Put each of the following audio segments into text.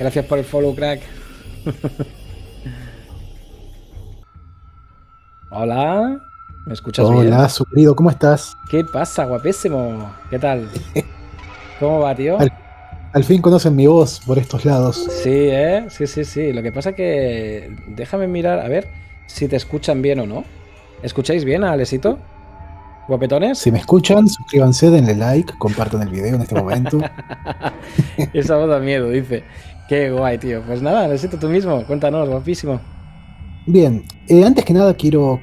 Gracias por el follow, crack. Hola, ¿me escuchas bien? Hola, Sufrido, ¿cómo estás? ¿Qué pasa, guapísimo? ¿Qué tal? ¿Cómo va, tío? Al, al fin conocen mi voz por estos lados. Sí, ¿eh? Sí, sí, sí. Lo que pasa que... Déjame mirar, a ver si te escuchan bien o no. ¿Escucháis bien a Alesito? ¿Guapetones? Si me escuchan, suscríbanse, denle like, compartan el video en este momento. Esa voz da miedo, dice. Qué guay, tío. Pues nada, Alesito, tú mismo. Cuéntanos, guapísimo. Bien, antes que nada quiero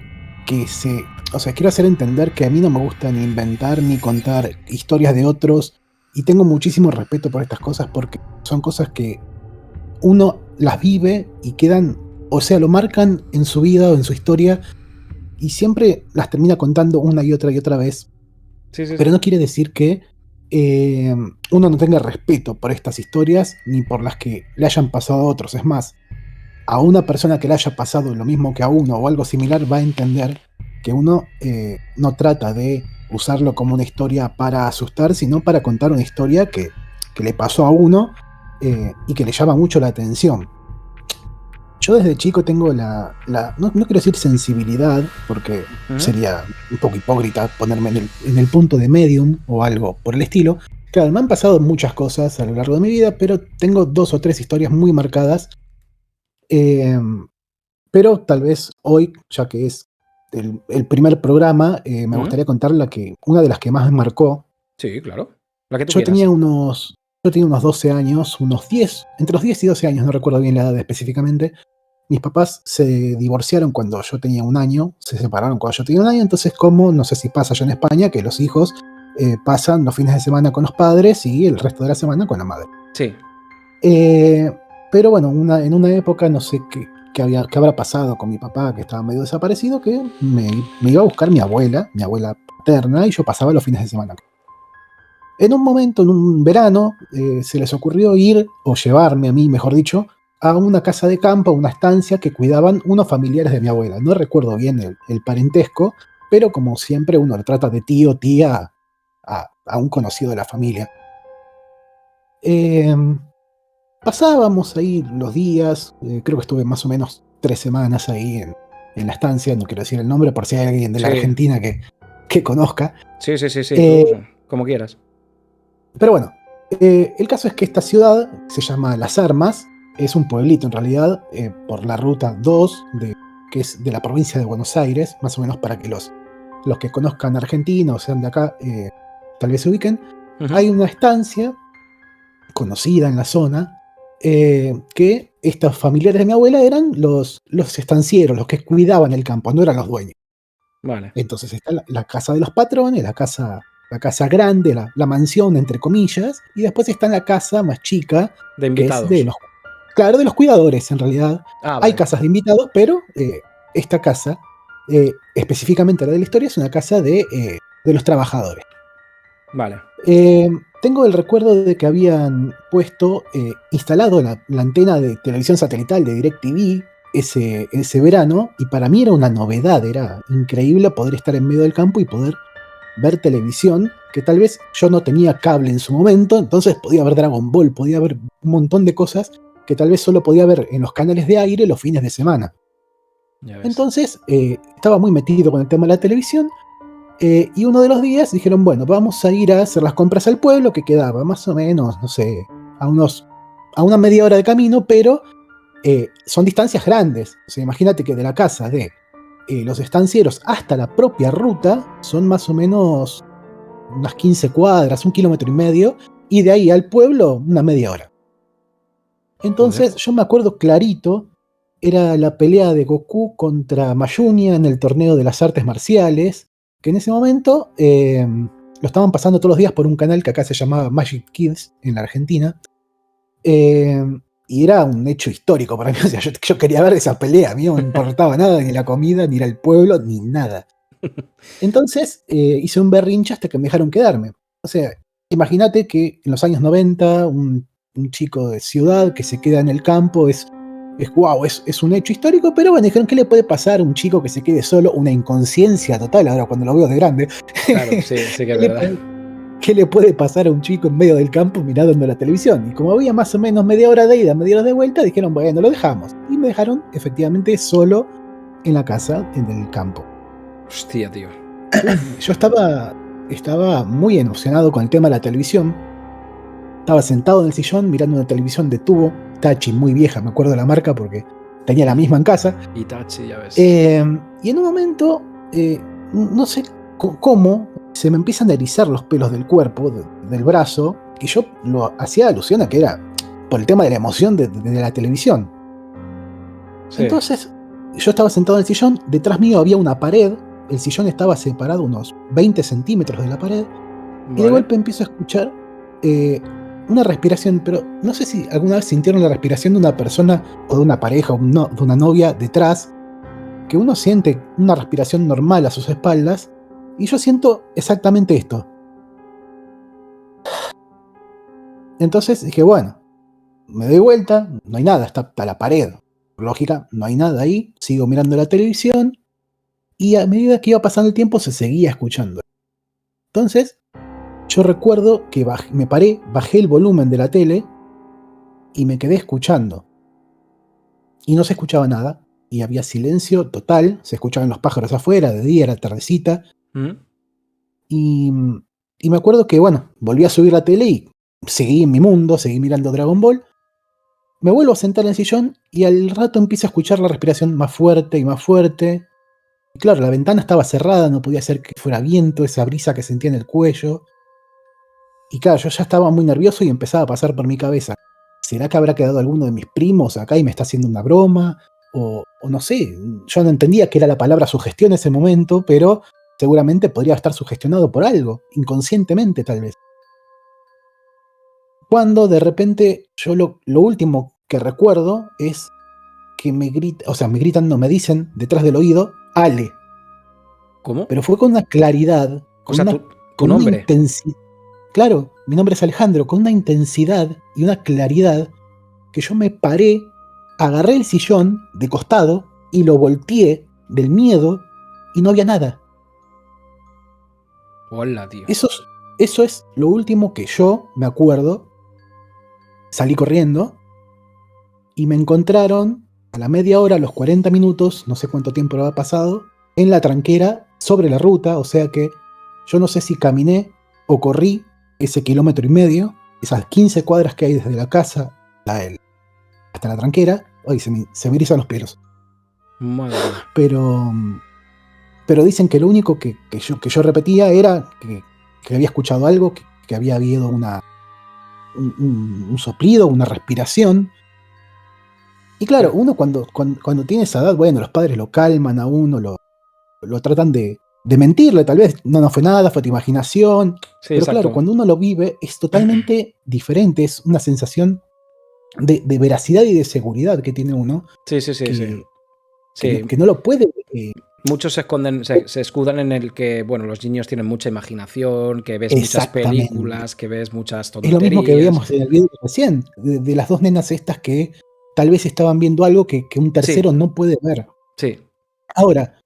hacer entender que a mí no me gusta ni inventar ni contar historias de otros y tengo muchísimo respeto por estas cosas porque son cosas que uno las vive y quedan, o sea, lo marcan en su vida o en su historia y siempre las termina contando una y otra vez. Sí, sí, Pero sí. no quiere decir que uno no tenga respeto por estas historias ni por las que le hayan pasado a otros. Es más, a una persona que le haya pasado lo mismo que a uno o algo similar va a entender que uno no trata de usarlo como una historia para asustar, sino para contar una historia que le pasó a uno y que le llama mucho la atención. Yo desde chico tengo no quiero decir sensibilidad, porque Ujú. sería un poco hipócrita ponerme en el punto de medium o algo por el estilo. Claro, me han pasado muchas cosas a lo largo de mi vida, pero tengo dos o tres historias muy marcadas. eh, pero tal vez hoy, ya que es el primer programa, me Ujú. gustaría contar una de las que más me marcó. Sí, claro. La que tú Yo quieras. tenía unos, yo tenía unos 12 años, unos 10, entre los 10 y 12 años, no recuerdo bien la edad específicamente. Mis papás se divorciaron cuando yo tenía un año, se separaron cuando yo tenía un año, entonces como no sé si pasa allá en España, que los hijos pasan los fines de semana con los padres y el resto de la semana con la madre. Sí. Eh, pero bueno, en una época no sé qué habrá pasado con mi papá, que estaba medio desaparecido, que me iba a buscar mi abuela paterna, y yo pasaba los fines de semana. En un momento, en un verano, se les ocurrió ir, o llevarme a mí, mejor dicho, a una casa de campo, a una estancia que cuidaban unos familiares de mi abuela. No recuerdo bien el parentesco, pero como siempre uno le trata de tío, tía a un conocido de la familia. Eh, Pasábamos ahí los días, creo que estuve más o menos 3 semanas ahí en la estancia, no quiero decir el nombre por si hay alguien de la Sí. Argentina que conozca. Sí, sí, sí, sí. Eh, Tú, como quieras. Pero bueno, el caso es que esta ciudad se llama Las Armas, es un pueblito en realidad, por la ruta 2, que es de la provincia de Buenos Aires, más o menos para que los que conozcan Argentina o sean de acá, tal vez se ubiquen. Ujú. Hay una estancia conocida en la zona, que estos familiares de mi abuela eran los estancieros, los que cuidaban el campo, no eran los dueños. Vale. Entonces está la casa de los patrones, la casa grande, la mansión, entre comillas, y después está la casa más chica, De que es invitados. claro, de los cuidadores en realidad. Ah, Hay vale. casas de invitados, pero esta casa, específicamente la de la historia, es una casa de los trabajadores. Vale. Eh, Tengo el recuerdo de que habían instalado la antena de televisión satelital de DirecTV ese verano, y para mí era una novedad, era increíble poder estar en medio del campo y poder ver televisión, que tal vez yo no tenía cable en su momento, entonces podía ver Dragon Ball, podía ver un montón de cosas que tal vez solo podía ver en los canales de aire los fines de semana. Ya ves. Entonces estaba muy metido con el tema de la televisión. Y uno de los días dijeron, bueno, vamos a ir a hacer las compras al pueblo, que quedaba más o menos, no sé, a una media hora de camino, pero son distancias grandes. O sea, imagínate que de la casa de los estancieros hasta la propia ruta son más o menos unas 15 cuadras, 1,5 kilómetros, y de ahí al pueblo una media hora. Joder. Entonces yo me acuerdo clarito, era la pelea de Goku contra Mayunia en el torneo de las artes marciales, que en ese momento lo estaban pasando todos los días por un canal que acá se llamaba Magic Kids en la Argentina. eh, y era un hecho histórico para mí. O sea, yo quería ver esa pelea, a mí no me importaba nada, ni la comida, ni ir al pueblo, ni nada. Entonces hice un berrinche hasta que me dejaron quedarme. O sea, imagínate que en los años 90 un chico de ciudad que se queda en el campo es un hecho histórico, pero bueno, dijeron, ¿qué le puede pasar a un chico que se quede solo? Una inconsciencia total, ahora cuando lo veo de grande. Claro, sí, sí que es ¿Qué le verdad. puede, ¿qué le puede pasar a un chico en medio del campo mirando la televisión? Y como había más o menos media hora de ida, media hora de vuelta, dijeron, bueno, lo dejamos. Y me dejaron efectivamente solo en la casa, en el campo. Hostia, tío. Yo estaba muy emocionado con el tema de la televisión. Estaba sentado en el sillón mirando una televisión de tubo, Tachi, muy vieja, me acuerdo de la marca porque tenía la misma en casa. Itachi, ya ves. Y en un momento, no sé cómo, se me empiezan a erizar los pelos del cuerpo, del brazo, que yo lo hacía alusión a que era por el tema de la emoción de la televisión. Sí. Entonces, yo estaba sentado en el sillón, detrás mío había una pared, el sillón estaba separado unos 20 centímetros de la pared, y de golpe empiezo a escuchar una respiración, pero no sé si alguna vez sintieron la respiración de una persona o de una pareja o de una novia detrás, que uno siente una respiración normal a sus espaldas, y yo siento exactamente esto. Entonces dije, bueno, me doy vuelta, no hay nada, está la pared. Por lógica, no hay nada ahí, sigo mirando la televisión, y a medida que iba pasando el tiempo se seguía escuchando. Entonces, yo recuerdo que me paré, bajé el volumen de la tele y me quedé escuchando. Y no se escuchaba nada, y había silencio total, se escuchaban los pájaros afuera, de día, era tardecita. Y me acuerdo que, bueno, volví a subir la tele y seguí en mi mundo, seguí mirando Dragon Ball. Me vuelvo a sentar en el sillón y al rato empiezo a escuchar la respiración más fuerte y más fuerte. Y claro, la ventana estaba cerrada, no podía ser que fuera viento, esa brisa que sentía en el cuello. Y claro, yo ya estaba muy nervioso y empezaba a pasar por mi cabeza. ¿Será que habrá quedado alguno de mis primos acá y me está haciendo una broma? O no sé, yo no entendía qué era la palabra sugestión en ese momento, pero seguramente podría estar sugestionado por algo, inconscientemente tal vez. Cuando de repente yo lo último que recuerdo es que me gritan, no, me dicen detrás del oído, Ale. ¿Cómo? Pero fue con una claridad, O sea, tu con una nombre. intensidad. Claro, mi nombre es Alejandro, con una intensidad y una claridad que yo me paré, agarré el sillón de costado y lo volteé del miedo y no había nada. Hola, tío. Eso es lo último que yo me acuerdo. Salí corriendo y me encontraron a la media hora, a los 40 minutos, no sé cuánto tiempo había pasado, en la tranquera sobre la ruta, o sea que yo no sé si caminé o corrí ese 1,5 kilómetros, esas 15 cuadras que hay desde la casa hasta la tranquera. Ay, se me erizan los pelos. Madre mía. Pero dicen que lo único que yo repetía era que había escuchado algo, que había habido un soplido, una respiración. Y claro, uno cuando tiene esa edad, bueno, los padres lo calman a uno, lo tratan de mentirle, tal vez no fue nada, fue tu imaginación. Sí, pero exacto. claro, cuando uno lo vive es totalmente diferente, es una sensación de veracidad y de seguridad que tiene uno. Sí. Que no lo puede. Muchos se escudan en el que, bueno, los niños tienen mucha imaginación, que ves muchas películas, que ves muchas tonterías. Es lo mismo que veíamos en el video recién, de las dos nenas estas que tal vez estaban viendo algo que un tercero no puede ver. Sí. Ahora,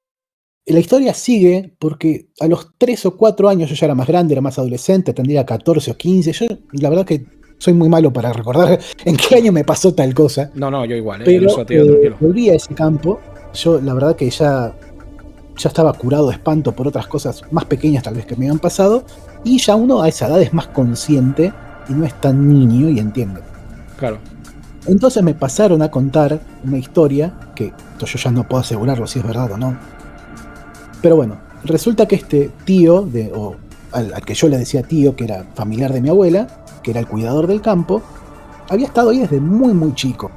la historia sigue porque a los 3 o 4 años yo ya era más grande, era más adolescente, tendría 14 o 15. Yo, la verdad que soy muy malo para recordar en qué año me pasó tal cosa. No, yo igual, pero eso, tío, tranquilo. Volví a ese campo. Yo, la verdad que ya estaba curado de espanto por otras cosas más pequeñas tal vez que me habían pasado, y ya uno a esa edad es más consciente y no es tan niño y entiende. Claro. Entonces me pasaron a contar una historia, que esto yo ya no puedo asegurarlo si es verdad o no, pero bueno, resulta que este tío, al que yo le decía tío, que era familiar de mi abuela, que era el cuidador del campo, había estado ahí desde muy muy chico.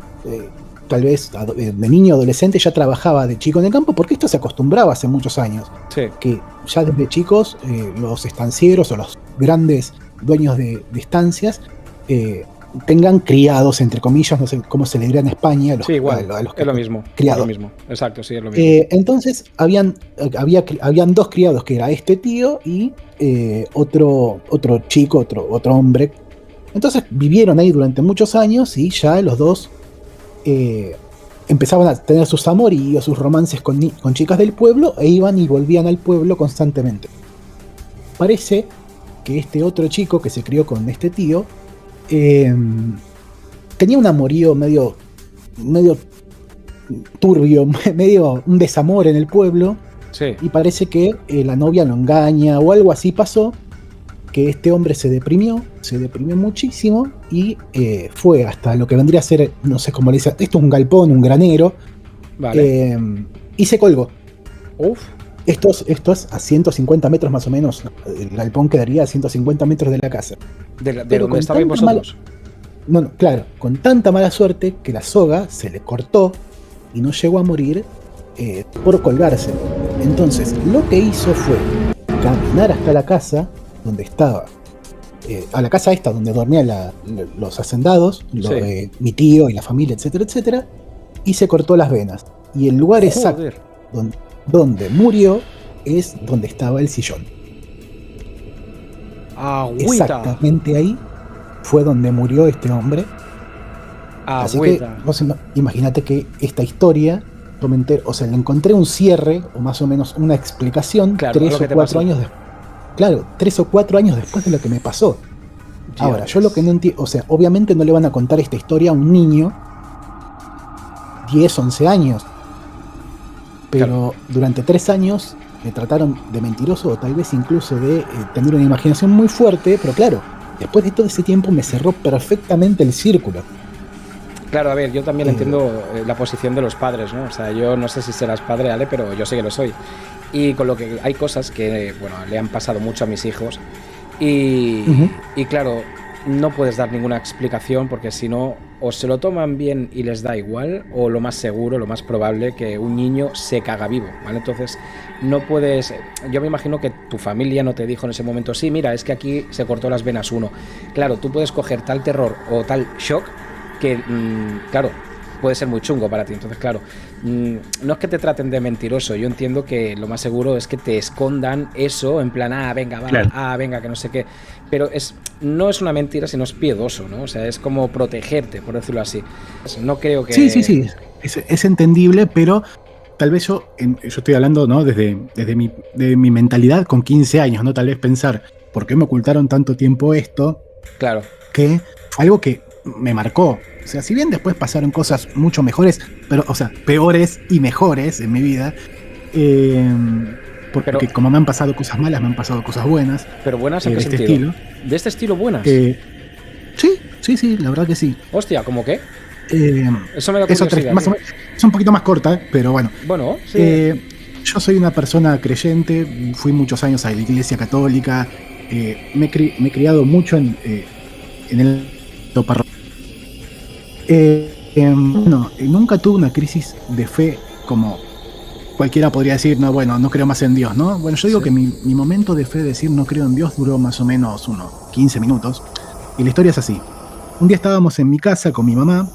Tal vez de niño adolescente ya trabajaba de chico en el campo, porque esto se acostumbraba hace muchos años. Sí. Que ya desde chicos los estancieros o los grandes dueños de estancias tengan criados, entre comillas, no sé cómo se le dirá en España. Sí, igual, a los es lo mismo. Criados. Es lo mismo, exacto, sí, es lo mismo. Entonces habían 2 criados, que era este tío y otro chico, otro hombre. Entonces vivieron ahí durante muchos años y ya los dos empezaban a tener sus amoríos, sus romances con chicas del pueblo, e iban y volvían al pueblo constantemente. Parece que este otro chico que se crió con este tío tenía un amorío medio turbio, medio un desamor en el pueblo. Sí. Y parece que la novia lo engaña o algo así pasó, que este hombre se deprimió muchísimo y fue hasta lo que vendría a ser, no sé cómo le dice, esto es un galpón, un granero, Vale. y se colgó. Uf. Esto es a 150 metros más o menos, el galpón quedaría a 150 metros de la casa. ¿De Pero dónde con estabais tanta vosotros? No, claro, con tanta mala suerte que la soga se le cortó y no llegó a morir por colgarse. Entonces, lo que hizo fue caminar hasta la casa donde estaba, a la casa esta donde dormían los hacendados, Sí. mi tío y la familia, etcétera, etcétera, y se cortó las venas. Y el lugar exacto Joder. donde murió es donde estaba el sillón. Agüita. Exactamente ahí fue donde murió este hombre. Así que Agüita. vos imagínate que esta historia, yo me entero, o sea, le encontré un cierre, o más o menos una explicación, Claro, a lo que te pasó. Claro, 3 o 4 años después de lo que me pasó. Ya Ahora, yo ves. lo que no entiendo, o sea, obviamente no le van a contar esta historia a un niño 10, 11 años, pero Claro. durante 3 años me trataron de mentiroso o tal vez incluso de tener una imaginación muy fuerte, pero claro, después de todo ese tiempo me cerró perfectamente el círculo. Claro, a ver, yo también Eh, entiendo la posición de los padres, ¿no? O sea, yo no sé si serás padre, Ale, pero yo sé que lo soy. Y con lo que hay cosas que, bueno, le han pasado mucho a mis hijos. Ujú. Y claro, no puedes dar ninguna explicación porque si no, o se lo toman bien y les da igual, o lo más seguro, lo más probable, que un niño se caga vivo, ¿vale? Entonces, no puedes. Yo me imagino que tu familia no te dijo en ese momento, sí, mira, es que aquí se cortó las venas uno. Claro, tú puedes coger tal terror o tal shock que, claro, puede ser muy chungo para ti. Entonces, claro, no es que te traten de mentiroso. Yo entiendo que lo más seguro es que te escondan eso en plan, venga, va, Claro. venga, que no sé qué. Pero no es una mentira, sino es piadoso, ¿no? O sea, es como protegerte, por decirlo así. No creo Sí, sí, que. sí, es entendible, pero tal vez yo estoy hablando, ¿no? de mi mentalidad con 15 años, ¿no? Tal vez pensar, ¿por qué me ocultaron tanto tiempo esto? Claro. Que fue algo que me marcó. O sea, si bien después pasaron cosas mucho mejores, pero, o sea, peores y mejores en mi vida, Pero, porque como me han pasado cosas malas, me han pasado cosas buenas, pero buenas en qué de este sentido. estilo. ¿De este estilo buenas? Eh, sí, la verdad que sí. Hostia, ¿cómo qué? Eh, Eso me da es otra, curiosidad, más o tío. menos, es un poquito más corta, pero bueno. Bueno, sí. Yo soy una persona creyente, fui muchos años a la iglesia católica, me he criado mucho en el parroquial. Bueno, nunca tuve una crisis de fe como cualquiera podría decir, no, bueno, no creo más en Dios, ¿no? Bueno, yo digo Sí. que mi momento de fe de decir no creo en Dios duró más o menos unos 15 minutos. Y la historia es así. Un día estábamos en mi casa con mi mamá,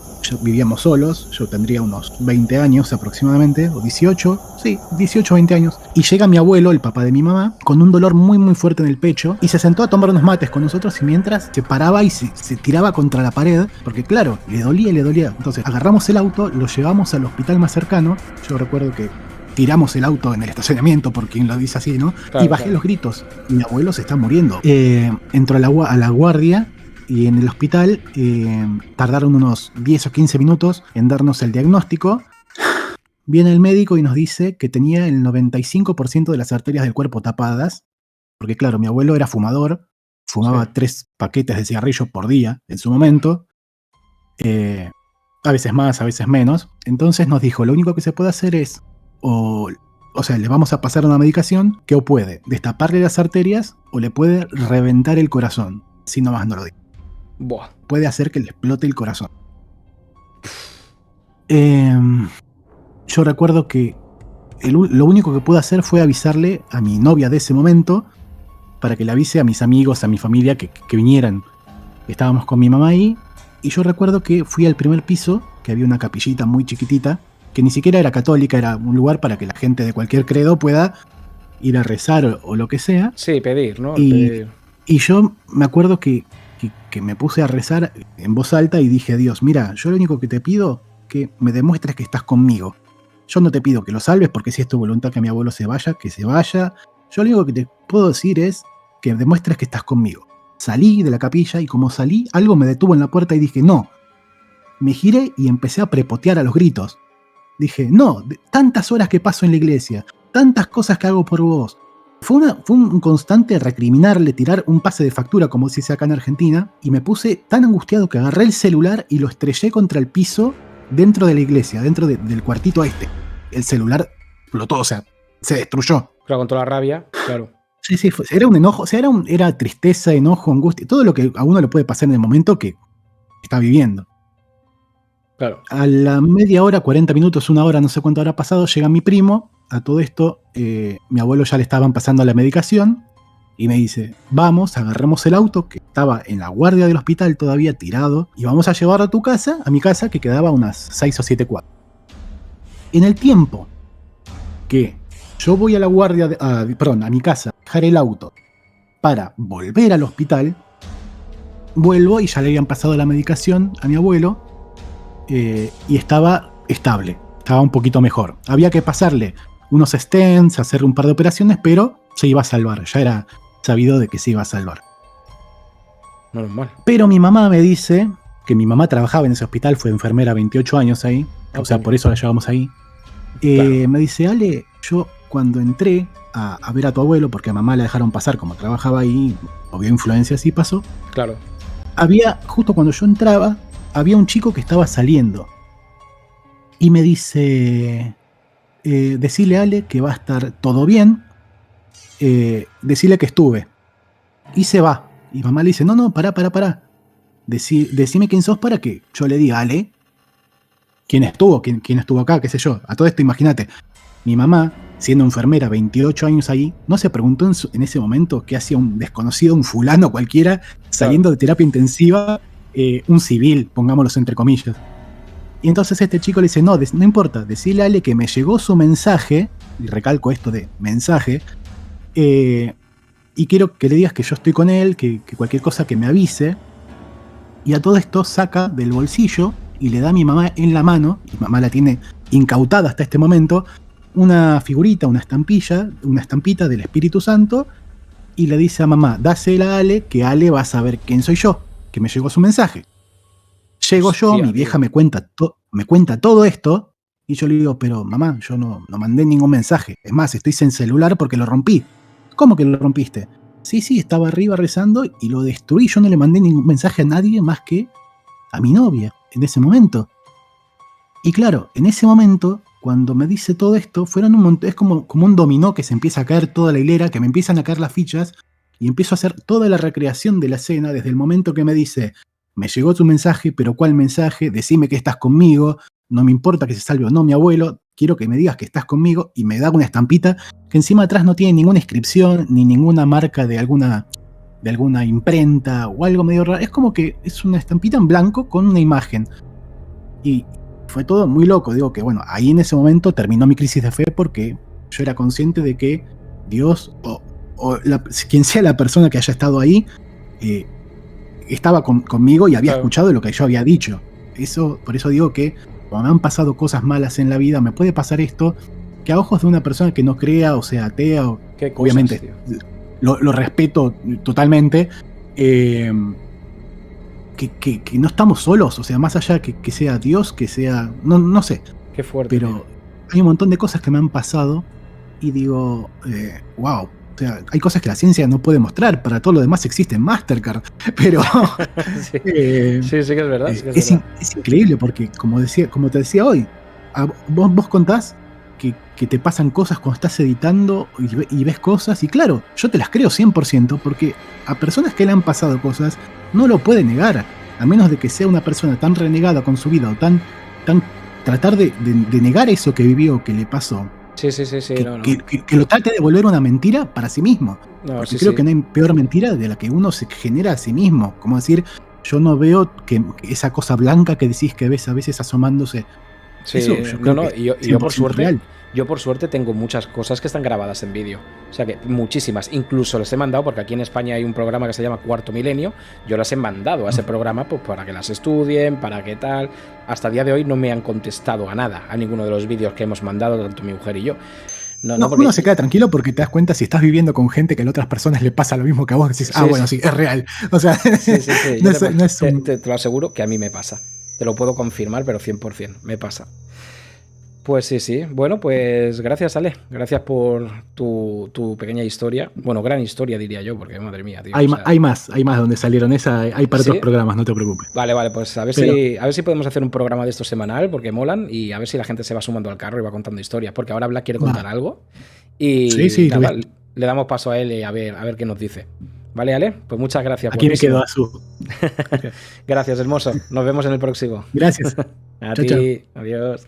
vivíamos solos, yo tendría unos 20 años aproximadamente, o 18, sí, 18 o 20 años, y llega mi abuelo, el papá de mi mamá, con un dolor muy muy fuerte en el pecho, y se sentó a tomar unos mates con nosotros, y mientras se paraba y se tiraba contra la pared, porque claro, le dolía y le dolía. Entonces agarramos el auto, lo llevamos al hospital más cercano, yo recuerdo que tiramos el auto en el estacionamiento, por quien lo dice así, ¿no? Claro, Y bajé claro. los gritos, mi abuelo se está muriendo. Entró a la guardia, y en el hospital tardaron unos 10 o 15 minutos en darnos el diagnóstico. Viene el médico y nos dice que tenía el 95% de las arterias del cuerpo tapadas, porque claro, mi abuelo era fumador, fumaba Sí. 3 paquetes de cigarrillo por día en su momento, a veces más, a veces menos. Entonces nos dijo, lo único que se puede hacer es, o sea, le vamos a pasar una medicación que o puede destaparle las arterias o le puede reventar el corazón, si no más no lo digo. Buah. Puede hacer que le explote el corazón. Yo recuerdo que lo único que pude hacer fue avisarle a mi novia de ese momento para que le avise a mis amigos, a mi familia que vinieran. Estábamos con mi mamá ahí y yo recuerdo que fui al primer piso, que había una capillita muy chiquitita, que ni siquiera era católica, era un lugar para que la gente de cualquier credo pueda ir a rezar o lo que sea. Sí, pedir, ¿no? Y yo me acuerdo que me puse a rezar en voz alta y dije, Dios, mira, yo lo único que te pido que me demuestres que estás conmigo. Yo no te pido que lo salves porque si es tu voluntad que mi abuelo se vaya, que se vaya. Yo lo único que te puedo decir es que demuestres que estás conmigo. Salí de la capilla y como salí, algo me detuvo en la puerta y dije, no. Me giré y empecé a prepotear a los gritos. Dije, no, tantas horas que paso en la iglesia, tantas cosas que hago por vos. Fue un constante recriminarle, tirar un pase de factura, como se dice acá en Argentina, y me puse tan angustiado que agarré el celular y lo estrellé contra el piso dentro de la iglesia, dentro del cuartito este. El celular explotó, o sea, se destruyó. Claro, con toda la rabia, claro. Sí, era un enojo, o sea, era tristeza, enojo, angustia, todo lo que a uno le puede pasar en el momento que está viviendo. Claro. A la media hora, 40 minutos, una hora, no sé cuánto habrá pasado, llega mi primo. A todo esto, mi abuelo ya le estaban pasando la medicación y me dice, vamos, agarremos el auto que estaba en la guardia del hospital todavía tirado y vamos a llevarlo a tu casa, a mi casa, que quedaba unas 6 o 7 cuadras. En el tiempo que yo voy a la guardia, a mi casa, dejar el auto para volver al hospital, vuelvo y ya le habían pasado la medicación a mi abuelo y estaba estable, estaba un poquito mejor. Había que pasarle unos stents, hacer un par de operaciones, pero se iba a salvar, ya era sabido de que se iba a salvar. Normal. Pero mi mamá me dice que mi mamá trabajaba en ese hospital, fue enfermera 28 años ahí, o sea, por eso la llevamos ahí. Claro. Me dice, Ale, yo cuando entré a ver a tu abuelo, porque a mamá la dejaron pasar como trabajaba ahí, o vio influencias y pasó. Claro. Justo cuando yo entraba, había un chico que estaba saliendo. Y me dice, decile a Ale que va a estar todo bien, decile que estuve. Y se va. Y mamá le dice, no, pará. Decime quién sos para que yo le diga, Ale, quién estuvo acá, qué sé yo. A todo esto, imagínate, mi mamá, siendo enfermera, 28 años ahí, no se preguntó en ese momento qué hacía un desconocido, un fulano cualquiera, saliendo de terapia intensiva, un civil, pongámoslo entre comillas. Y entonces este chico le dice, no importa, decile a Ale que me llegó su mensaje, y recalco esto de mensaje, y quiero que le digas que yo estoy con él, que cualquier cosa que me avise. Y a todo esto saca del bolsillo y le da a mi mamá en la mano, y mamá la tiene incautada hasta este momento, una figurita, una estampita del Espíritu Santo, y le dice a mamá, dásela a Ale, que Ale va a saber quién soy yo, que me llegó su mensaje. Llego yo, mi vieja me cuenta todo esto, y yo le digo, pero mamá, yo no mandé ningún mensaje. Es más, estoy sin celular porque lo rompí. ¿Cómo que lo rompiste? Sí, estaba arriba rezando y lo destruí. Yo no le mandé ningún mensaje a nadie más que a mi novia en ese momento. Y claro, en ese momento, cuando me dice todo esto, fueron un montón, es como un dominó que se empieza a caer toda la hilera, que me empiezan a caer las fichas, y empiezo a hacer toda la recreación de la escena desde el momento que me dice, me llegó tu mensaje, pero ¿cuál mensaje? Decime que estás conmigo, no me importa que se salve o no mi abuelo, quiero que me digas que estás conmigo, y me da una estampita que encima atrás no tiene ninguna inscripción, ni ninguna marca de alguna imprenta o algo medio raro. Es como que es una estampita en blanco con una imagen. Y fue todo muy loco. Digo que bueno, ahí en ese momento terminó mi crisis de fe porque yo era consciente de que Dios quien sea la persona que haya estado ahí estaba conmigo y había escuchado lo que yo había dicho. Por eso digo que cuando me han pasado cosas malas en la vida, me puede pasar esto, que a ojos de una persona que no crea o sea atea, obviamente lo respeto totalmente, que no estamos solos, o sea, más allá que sea Dios, que sea, no sé. Qué fuerte. Pero hay un montón de cosas que me han pasado y digo, wow. O sea, hay cosas que la ciencia no puede mostrar, para todo lo demás existe Mastercard, pero sí, que es verdad. Es increíble porque, como te decía hoy, vos contás que te pasan cosas cuando estás editando y ves cosas, y claro, yo te las creo 100% porque a personas que le han pasado cosas no lo puede negar, a menos de que sea una persona tan renegada con su vida o tan tratar de negar eso que vivió, que le pasó. Sí. Que lo trate de volver una mentira para sí mismo. Porque creo que no hay peor mentira de la que uno se genera a sí mismo. Como decir, yo no veo que esa cosa blanca que decís que ves a veces asomándose. Sí, eso, yo por suerte tengo muchas cosas que están grabadas en vídeo. O sea que muchísimas, incluso les he mandado, porque aquí en España hay un programa que se llama Cuarto Milenio. Yo las he mandado a ese programa pues, para que las estudien, para que tal. Hasta el día de hoy no me han contestado a nada, a ninguno de los vídeos que hemos mandado, tanto mi mujer y yo. No, No, porque... uno se queda tranquilo porque te das cuenta si estás viviendo con gente que a otras personas le pasa lo mismo que a vos, decís, Sí, bueno, sí. sí, es real. O sea, Sí, sí, sí. no Yo es, no es un... te lo aseguro que a mí me pasa. Te lo puedo confirmar, pero 100% me pasa. Pues sí, sí. Bueno, pues gracias, Ale. Gracias por tu pequeña historia. Bueno, gran historia, diría yo, porque madre mía, tío. O sea, Hay más donde salieron esa, hay para otros sí. programas, no te preocupes. Vale, vale, pues Pero a ver si podemos hacer un programa de esto semanal, porque molan, y a ver si la gente se va sumando al carro y va contando historias, porque ahora Black quiere contar va. algo. Sí, Y sí, lo nada, ves. le damos paso a él y a ver qué nos dice. Vale, Ale, pues muchas gracias, Aquí me quedo guapísimo. a su. Gracias, hermoso. Nos vemos en el próximo. Gracias. A Chao, chao. ti, adiós.